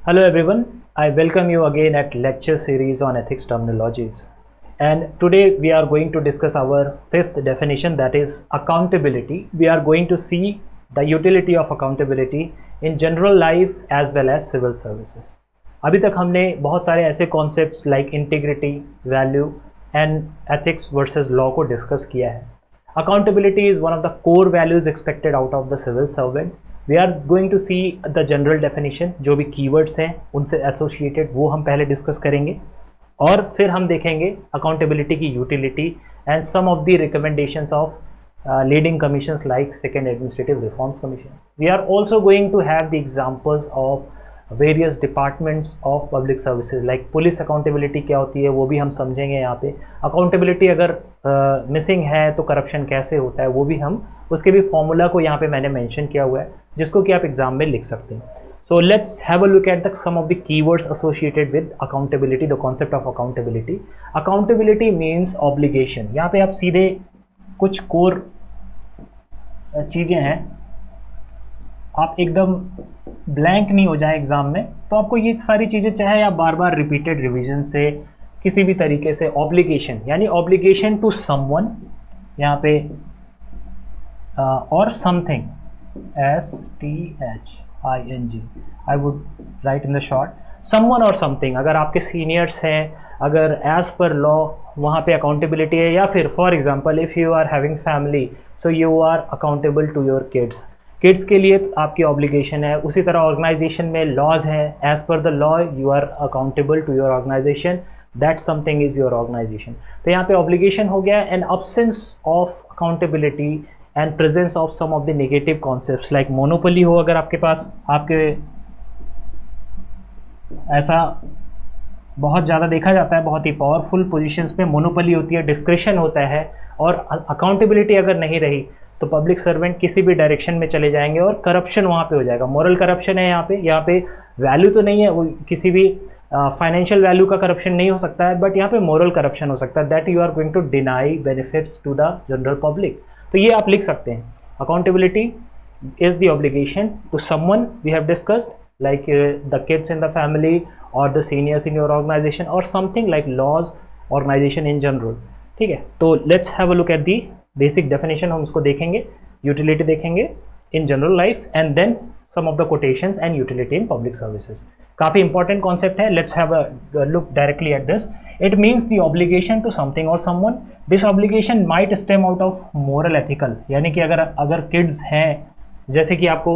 Hello everyone, I welcome you again at lecture series on ethics terminologies. And today we are going to discuss our fifth definition, that is accountability. We are going to see the utility of accountability in general life as well as civil services. अभी तक हमने बहुत सारे ऐसे concepts like integrity, value and ethics versus law को discuss किया है. Accountability is one of the core values expected out of the civil servant. We are going to see the general definition, जो भी keywords हैं उनसे associated वो हम पहले डिस्कस करेंगे और फिर हम देखेंगे accountability की utility and some of the recommendations of leading commissions like Second Administrative Reforms Commission. We are also going to have the examples of various departments of public services like police accountability क्या होती है वो भी हम समझेंगे. यहाँ पे accountability अगर मिसिंग है तो करप्शन कैसे होता है वो भी हम उसके भी फॉर्मूला को यहाँ पे मैंने मेंशन किया हुआ है जिसको कि आप एग्जाम में लिख सकते हैं. So let's have a look at the some of the keywords associated with accountability. The concept of accountability. Accountability means obligation. यहाँ पे आप सीधे कुछ कोर चीज़ें हैं, आप एकदम ब्लैंक नहीं हो जाए एग्जाम में, तो आपको ये सारी चीज़ें चाहे आप बार बार रिपीटेड रिवीजन से किसी भी तरीके से ऑब्लिगेशन यानी ऑब्लिगेशन टू समवन यहाँ पे और something STHING I would write in the short someone और समथिंग. अगर आपके सीनियर्स हैं, अगर एज पर लॉ वहाँ पे अकाउंटेबिलिटी है, या फिर for example if you are having family so you are accountable to your kids. Kids के लिए आपकी ऑब्लिगेशन है. उसी तरह ऑर्गेनाइजेशन में लॉज हैं, as per the law you are accountable to your organisation, that something is your organisation. तो यहाँ पे ऑब्लिगेशन हो गया and absence of accountability and presence of some of the negative concepts like monopoly हो. अगर आपके पास आपके ऐसा बहुत ज़्यादा देखा जाता है, बहुत ही पावरफुल पोजीशंस पे मोनोपोली होती है, डिस्क्रिशन होता है और अकाउंटेबिलिटी अगर नहीं रही तो पब्लिक सर्वेंट किसी भी डायरेक्शन में चले जाएंगे और करप्शन वहाँ पे हो जाएगा. मॉरल करप्शन है यहाँ पे वैल्यू तो नहीं है, वो किसी भी फाइनेंशियल वैल्यू का करप्शन नहीं हो सकता है, बट यहाँ पे मॉरल करप्शन हो सकता है, that you are going to deny benefits to the general public. तो ये आप लिख सकते हैं. Accountability is the obligation to someone we have discussed like the kids in the family और the seniors in your organisation और something like laws organisation in general. ठीक है, तो let's have a look at the basic definition. हम उसको देखेंगे, utility देखेंगे in general life and then some of the quotations and utility in public services. काफ़ी important concept है. Let's have a look directly at this. It means the obligation to something और someone. This obligation might stem out of moral ethical, यानी कि अगर kids हैं, जैसे कि आपको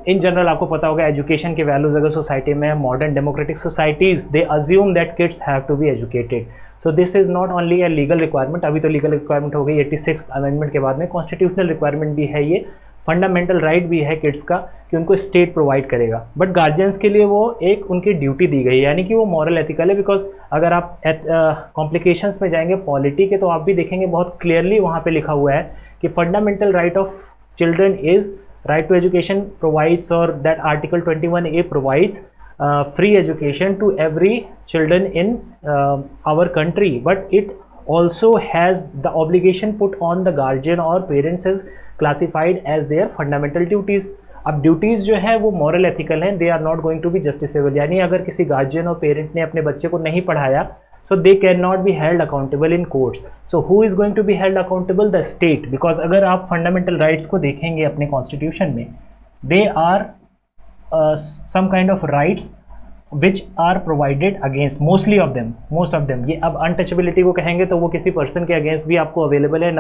इन जनरल आपको पता होगा एजुकेशन के वैल्यूज अगर सोसाइटी में modern democratic societies they assume that kids have to be educated. So this is not only a legal requirement. अभी तो लीगल रिक्वायरमेंट हो गई 86th अमेंडमेंट के बाद में, कॉन्स्टिट्यूशनल रिक्वायरमेंट भी है, ये फंडामेंटल राइट भी है किड्स का कि उनको स्टेट प्रोवाइड करेगा. बट गार्जियंस के लिए वो एक उनकी ड्यूटी दी गई है, यानी कि वो मॉरल एथिकल है. बिकॉज अगर आप कॉम्प्लिकेशंस में जाएंगे पॉलिटी के तो आप भी देखेंगे बहुत क्लियरली वहाँ पे लिखा हुआ है कि fundamental right of children is right to education provides, or that article 21A provides free education to every children in our country, but it also has the obligation put on the guardian or parents is classified as their fundamental duties. अब duties जो है वो moral ethical हैं, they are not going to be justiciable. यानी अगर किसी guardian और parent ने अपने बच्चे को नहीं पढ़ाया so they cannot be held accountable in courts. So who is going to be held accountable? The state. Because अगर आप fundamental rights को देखेंगे अपने constitution में, they are some kind of rights which are provided against most of them. ये अब untouchability को कहेंगे तो वो किसी person के against भी आपको available है.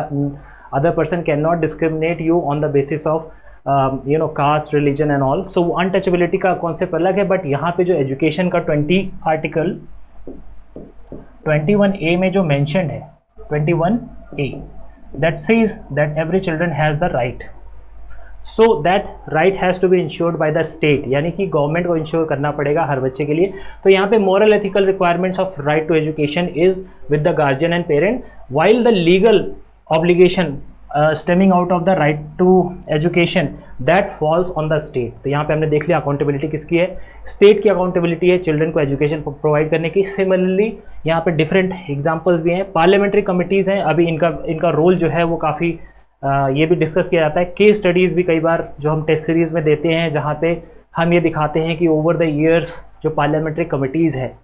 Other person cannot discriminate you on the basis of caste, religion and all. So untouchability का concept अलग है. but यहाँ पे जो education का 21A में जो mentioned है 21A, that says that every children has the right, so that right has to be ensured by the state. यानी कि गवर्नमेंट को इंश्योर करना पड़ेगा हर बच्चे के लिए. तो यहाँ पे moral ethical requirements of right to education is with the guardian and parent, while the legal obligation stemming out of the right to education that falls on the state. तो यहाँ पे हमने देख लिया अकाउंटेबिलिटी किसकी है, स्टेट की accountability है चिल्ड्रन को एजुकेशन प्रोवाइड करने की. सिमिलरली यहाँ पे डिफरेंट एग्जांपल्स भी हैं. पार्लियामेंट्री कमिटीज़ हैं, अभी इनका रोल जो है वो काफ़ी ये भी डिस्कस किया जाता है. केस स्टडीज़ भी कई बार जो हम टेस्ट सीरीज़ में देते हैं जहाँ पे हम ये दिखाते हैं कि ओवर द ईयर्स जो पार्लियामेंट्री कमिटीज़ है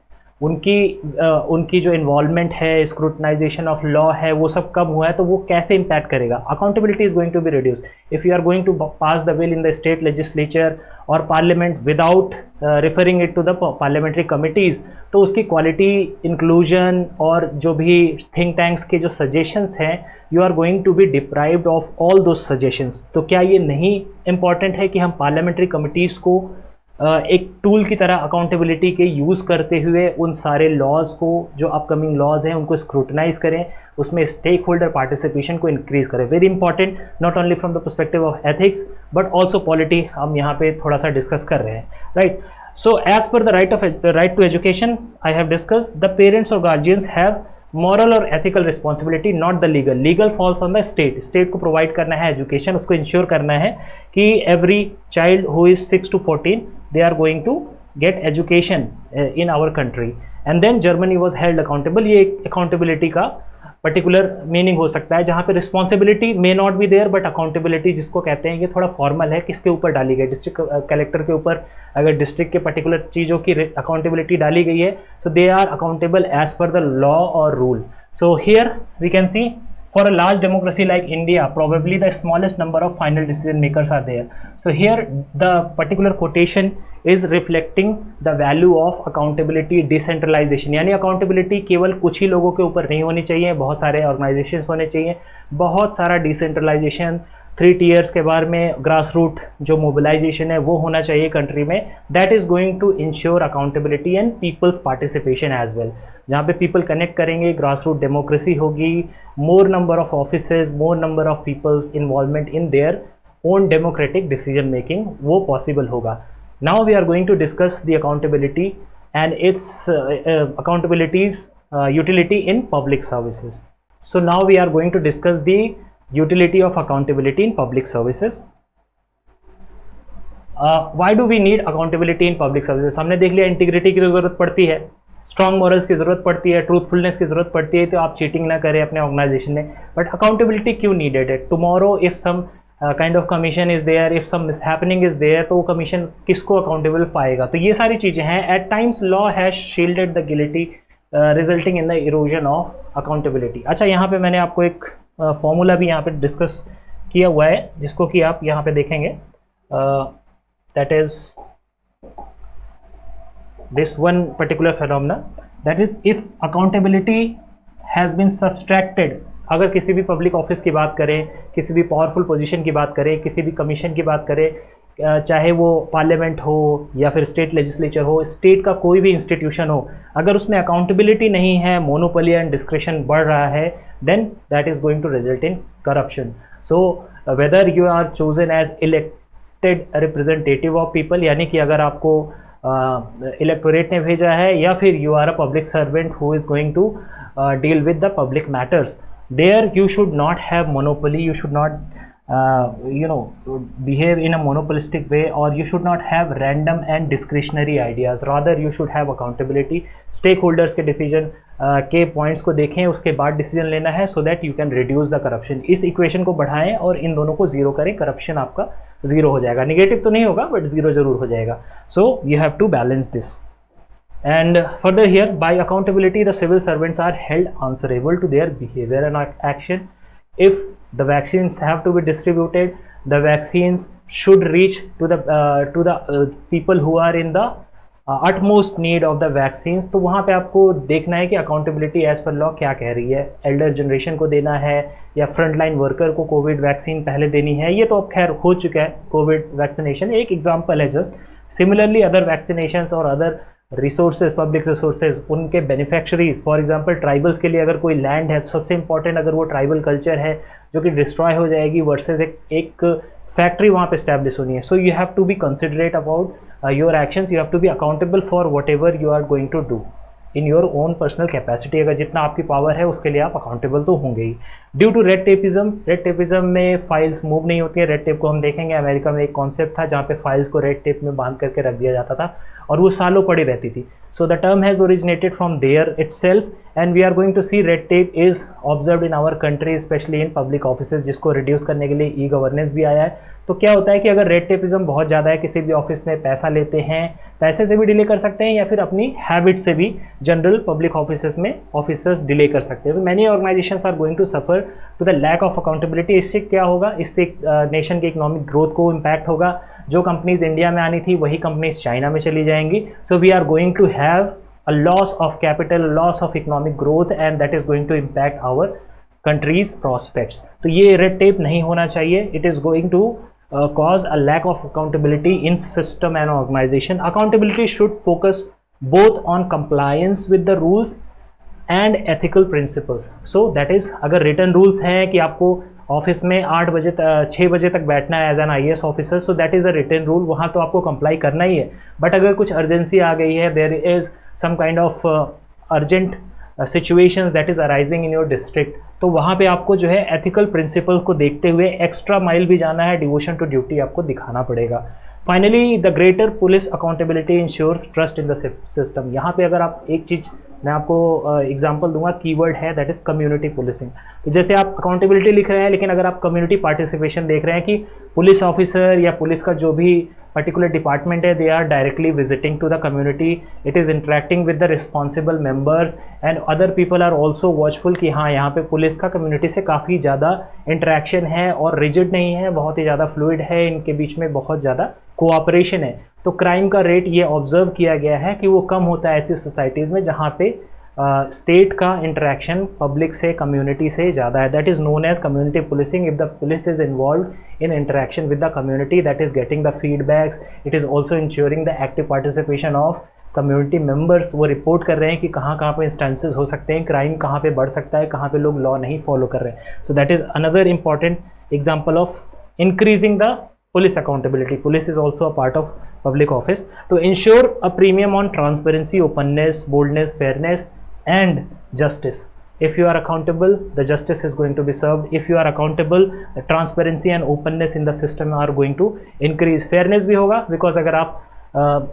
उनकी जो इन्वॉल्वमेंट है, स्क्रूटनाइजेशन ऑफ लॉ है, वो सब कम हुआ है, तो वो कैसे इम्पैक्ट करेगा। Accountability is going to be reduce if you are going to pass the bill in the state legislature और parliament without referring it to the parliamentary committees, तो उसकी क्वालिटी, इंक्लूजन और जो भी थिंक टैंक्स के जो suggestions हैं, you are going to be deprived of all those suggestions. तो क्या ये नहीं इंपॉर्टेंट है कि हम पार्लियामेंट्री कमिटीज़ को एक टूल की तरह अकाउंटेबिलिटी के यूज़ करते हुए उन सारे लॉज को, जो अपकमिंग लॉज हैं, उनको स्क्रूटनाइज करें, उसमें स्टेक होल्डर पार्टिसिपेशन को इंक्रीज करें। Very important, not only from the perspective of ethics but also polity, हम यहाँ पे थोड़ा सा डिस्कस कर रहे हैं, right. So as per the right to education I have discuss, the parents और गार्जियंस हैव मॉरल और ethical responsibility, not the legal. Legal falls on the state. State को प्रोवाइड करना है एजुकेशन, उसको इंश्योर करना है कि every child who is 6 to 14 they are going to get education in our country, and then Germany was held accountable। ये accountability का particular meaning हो सकता है, जहाँ पे responsibility may not be there but accountability जिसको कहते हैं, ये थोड़ा फॉर्मल है, किसके ऊपर डाली गई, डिस्ट्रिक्ट कलेक्टर के ऊपर। अगर डिस्ट्रिक्ट के पर्टिकुलर चीज़ों की अकाउंटेबिलिटी डाली गई है, so they are accountable as per the law or rule। So here we can see, for a large democracy like India, probably the smallest number of final decision makers are there। So here the particular quotation is reflecting the value of accountability, decentralization। यानी accountability केवल कुछ ही लोगों के ऊपर नहीं होनी चाहिए, बहुत सारे organizations होने चाहिए, बहुत सारा decentralization, 3 tiers के बारे में ग्रास रूट जो मोबिलाइजेशन है वो होना चाहिए कंट्री में। That is going to ensure accountability and people's participation as well. जहाँ पे पीपल कनेक्ट करेंगे, ग्रास रूट डेमोक्रेसी होगी, more number of offices, more number of people's involvement in their own democratic decision making, वो possible होगा। Now we are going to discuss the accountability and its accountability's utility in public services. So now we are going to discuss the utility of accountability in public services। Why do we need accountability in public services? हमने देख लिया integrity की जरूरत पड़ती है, strong morals की जरूरत पड़ती है, ट्रूथफुलनेस की जरूरत पड़ती है, तो आप चीटिंग ना करें अपने ऑर्गेनाइजेशन में। बट अकाउंटेबिलिटी क्यों नीडेड है? Tomorrow if some kind of commission is there, if some mishappening is there, तो वो कमीशन किसको अकाउंटेबल पाएगा? तो ये सारी चीजें हैं। At times law has shielded the guilty resulting in the erosion of accountability. अच्छा, यहाँ पे मैंने आपको एक फॉर्मूला भी यहाँ पे डिस्कस किया हुआ है, जिसको कि आप यहाँ पे देखेंगे, that is this one particular phenomena, that is if accountability has been subtracted. अगर किसी भी पब्लिक ऑफिस की बात करें, किसी भी पावरफुल पोजीशन की बात करें, किसी भी कमीशन की बात करें, चाहे वो पार्लियामेंट हो या फिर स्टेट लेजिस्लेचर हो, स्टेट का कोई भी इंस्टीट्यूशन हो, अगर उसमें अकाउंटेबिलिटी नहीं है, मोनोपोली एंड डिस्क्रिशन बढ़ रहा है, then that is going to result in corruption। So whether you are chosen as elected representative of people, यानी कि अगर आपको इलेक्टोरेट ने भेजा है, या फिर you are a public servant who is going to deal with the public matters, there you should not have monopoly, you should not behave in a monopolistic way, or you should not have random and discretionary ideas, rather you should have accountability। stakeholders के decision के points को देखें, उसके बाद decision लेना है, so that you can reduce the corruption. इस equation को बढ़ाएं और इन दोनों को जीरो करें, करप्शन आपका जीरो हो जाएगा। निगेटिव तो नहीं होगा बट जीरो जरूर हो जाएगा। So you have to balance this. And further here, by accountability the civil servants are held answerable to their behaviour and action. If the vaccines have to be distributed, the vaccines should reach to the people who are in the utmost need of the vaccines. तो वहाँ पे आपको देखना है कि accountability as per law क्या कह रही है। एल्डर जनरेशन को देना है या फ्रंट लाइन वर्कर को कोविड वैक्सीन पहले देनी है, ये तो अब खैर हो चुका है कोविड वैक्सीनेशन, एक एग्जाम्पल है जस्ट। सिमिलरली अदर वैक्सीनेशन और अदर रिसोर्सेज, पब्लिक रिसोर्सेज, उनके बेनिफिशरीज, फॉर एग्जांपल ट्राइबल्स के लिए अगर कोई लैंड है, सबसे इंपॉर्टेंट अगर वो ट्राइबल कल्चर है जो कि डिस्ट्रॉय हो जाएगी वर्सेज एक फैक्ट्री वहाँ पे स्टैब्लिश होनी है। So you have to be considerate about your actions, you have to be accountable for whatever you are going to do in your own personal capacity. अगर जितना आपकी पावर है उसके लिए आप अकाउंटेबल तो होंगे ही। ड्यू टू रेड टेपिज्म में फाइल्स मूव नहीं होती है। रेड टेप को हम देखेंगे, अमेरिका में एक कॉन्सेप्ट था जहाँ पे फाइल्स को रेड टेप में बांध करके रख दिया जाता था और वो सालों पड़ी रहती थी। So the term has originated from there itself, and we are going to see red tape is observed in our country, especially in public offices, जिसको रिड्यूस करने के लिए ई गवर्नेंस भी आया है। तो क्या होता है कि अगर रेड टेपिज्म बहुत ज़्यादा है, किसी भी ऑफिस में पैसा लेते हैं, पैसे से भी डिले कर सकते हैं या फिर अपनी हैबिट से भी जनरल पब्लिक ऑफिसेस में ऑफिसर्स डिले कर सकते हैं। तो many organizations are going to suffer to the lack of accountability. इससे क्या होगा, इससे नेशन के इकोनॉमिक ग्रोथ को इम्पैक्ट होगा। जो कंपनीज इंडिया में आनी थी वही कंपनीज चाइना में चली जाएंगी। So we are going to have a loss of capital, loss of economic growth, and that is going to impact our country's prospects. तो ये रेड टेप नहीं होना चाहिए। It is going to cause a lack of accountability in system and organization. Accountability should focus both on compliance with the rules and ethical principles. So that is, अगर written rules हैं कि आपको office में 6 बजे तक बैठना है as an IAS officer, so that is a written rule, वहाँ तो आपको कंप्लाई करना ही है। बट अगर कुछ अर्जेंसी आ गई है, there is some kind of urgent situations that is arising in your district, तो वहाँ पे आपको जो है एथिकल प्रिंसिपल को देखते हुए एक्स्ट्रा माइल भी जाना है, डिवोशन टू ड्यूटी आपको दिखाना पड़ेगा। Finally, the greater police accountability ensures trust in the system. यहाँ पे अगर आप एक चीज़ मैं आपको एग्जांपल दूंगा, कीवर्ड है दैट इज़ कम्युनिटी पुलिसिंग। तो जैसे आप अकाउंटेबिलिटी लिख रहे हैं, लेकिन अगर आप कम्युनिटी पार्टिसिपेशन देख रहे हैं कि पुलिस ऑफिसर या पुलिस का जो भी पर्टिकुलर डिपार्टमेंट है, they are directly visiting to the community, it is interacting with the responsible members and other people are also watchful कि हाँ, यहाँ पे पुलिस का कम्युनिटी से काफ़ी ज़्यादा इंटरेक्शन है और रिजिड नहीं है, बहुत ही ज़्यादा फ्लूइड है, इनके बीच में बहुत ज़्यादा कोऑपरेशन है। तो क्राइम का रेट ये ऑब्जर्व किया गया है कि वो कम होता है ऐसी सोसाइटीज़ में जहाँ पे स्टेट का इंटरेक्शन पब्लिक से, कम्युनिटी से ज़्यादा है। That is known as community policing. If the police is involve in interaction with the community, that is getting the feedbacks, it is also ensuring the active participation of community members. वो report कर रहे हैं कि कहाँ कहाँ पे instances हो सकते हैं, क्राइम कहाँ पे बढ़ सकता है, कहाँ पे लोग लॉ नहीं फॉलो कर रहे हैं। सो that is another important example of increasing the police accountability. Police is also a part of public office. To ensure a premium on transparency, openness, boldness, fairness and justice. If you are accountable, the justice is going to be served. If you are accountable, the transparency and openness in the system are going to increase. Fairness भी होगा, because अगर आप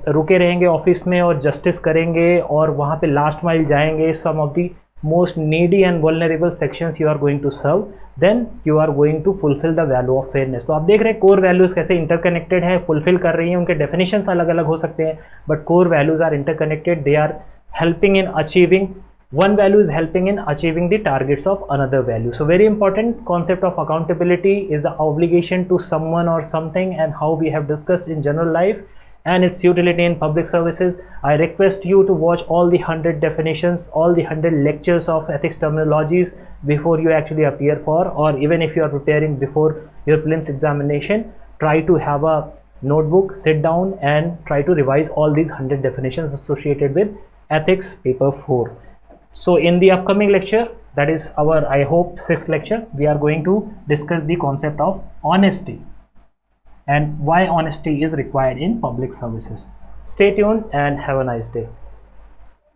रुके रहेंगे office में और justice करेंगे और वहाँ पे लास्ट माइल जाएंगे, some of the most needy and vulnerable sections you are going to serve, then you are going to fulfill the value of fairness. तो आप देख रहे हैं कोर वैल्यूज कैसे इंटरकनेक्टेड है, फुलफिल कर रही हैं। उनके डेफिनेशंस अलग अलग हो सकते हैं, but core values are interconnected, they are helping in achieving, one value is helping in achieving the targets of another value. So very important concept of accountability is the obligation to someone or something, and how we have discussed in general life and its utility in public services. I request you to watch all the 100 definitions, all the 100 lectures of ethics terminologies before you actually appear for, or even if you are preparing before your prelims examination, try to have a notebook, sit down and try to revise all these 100 definitions associated with ethics paper 4. So in the upcoming lecture, that is our, I hope, 6th lecture, we are going to discuss the concept of honesty and why honesty is required in public services. Stay tuned and have a nice day.